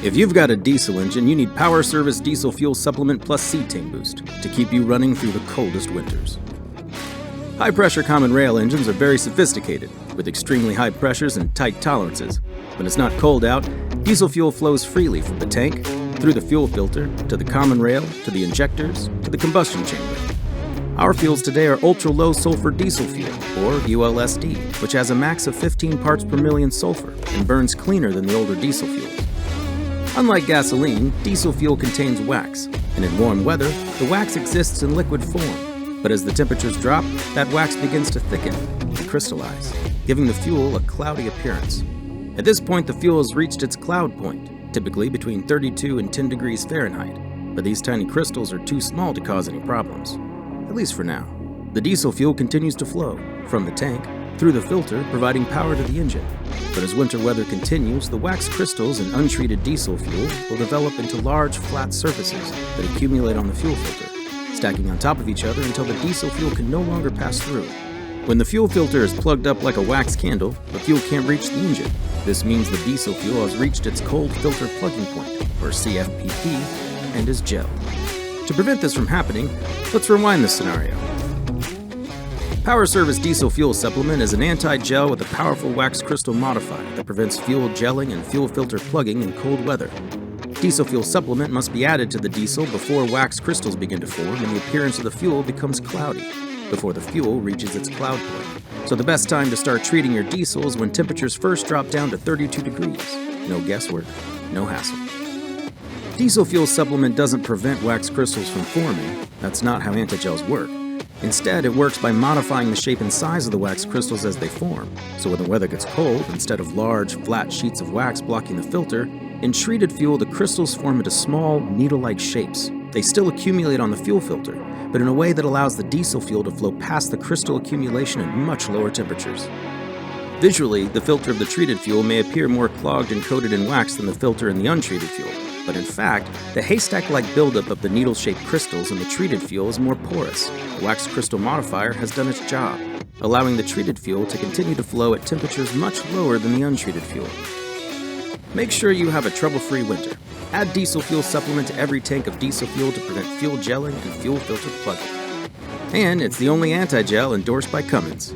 If you've got a diesel engine, you need Power Service Diesel Fuel Supplement plus Cetane Boost to keep you running through the coldest winters. High-pressure common rail engines are very sophisticated, with extremely high pressures and tight tolerances. When it's not cold out, diesel fuel flows freely from the tank, through the fuel filter, to the common rail, to the injectors, to the combustion chamber. Our fuels today are ultra-low sulfur diesel fuel, or ULSD, which has a max of 15 parts per million sulfur and burns cleaner than the older diesel fuels. Unlike gasoline, diesel fuel contains wax, and in warm weather, the wax exists in liquid form. But as the temperatures drop, that wax begins to thicken and crystallize, giving the fuel a cloudy appearance. At this point, the fuel has reached its cloud point, typically between 32 and 10 degrees Fahrenheit, but these tiny crystals are too small to cause any problems, at least for now. The diesel fuel continues to flow from the tank through the filter, providing power to the engine. But as winter weather continues, the wax crystals in untreated diesel fuel will develop into large, flat surfaces that accumulate on the fuel filter, stacking on top of each other until the diesel fuel can no longer pass through. When the fuel filter is plugged up like a wax candle, the fuel can't reach the engine. This means the diesel fuel has reached its cold filter plugging point, or CFPP, and is gelled. To prevent this from happening, let's rewind this scenario. Power Service Diesel Fuel Supplement is an anti-gel with a powerful wax crystal modifier that prevents fuel gelling and fuel filter plugging in cold weather. Diesel Fuel Supplement must be added to the diesel before wax crystals begin to form and the appearance of the fuel becomes cloudy, before the fuel reaches its cloud point. So the best time to start treating your diesel is when temperatures first drop down to 32 degrees. No guesswork, no hassle. Diesel Fuel Supplement doesn't prevent wax crystals from forming. That's not how antigels work. Instead, it works by modifying the shape and size of the wax crystals as they form. So when the weather gets cold, instead of large, flat sheets of wax blocking the filter, in treated fuel, the crystals form into small, needle-like shapes. They still accumulate on the fuel filter, but in a way that allows the diesel fuel to flow past the crystal accumulation at much lower temperatures. Visually, the filter of the treated fuel may appear more clogged and coated in wax than the filter in the untreated fuel. But in fact, the haystack-like buildup of the needle-shaped crystals in the treated fuel is more porous. The wax crystal modifier has done its job, allowing the treated fuel to continue to flow at temperatures much lower than the untreated fuel. Make sure you have a trouble-free winter. Add Diesel Fuel Supplement to every tank of diesel fuel to prevent fuel gelling and fuel filter plugging. And it's the only anti-gel endorsed by Cummins.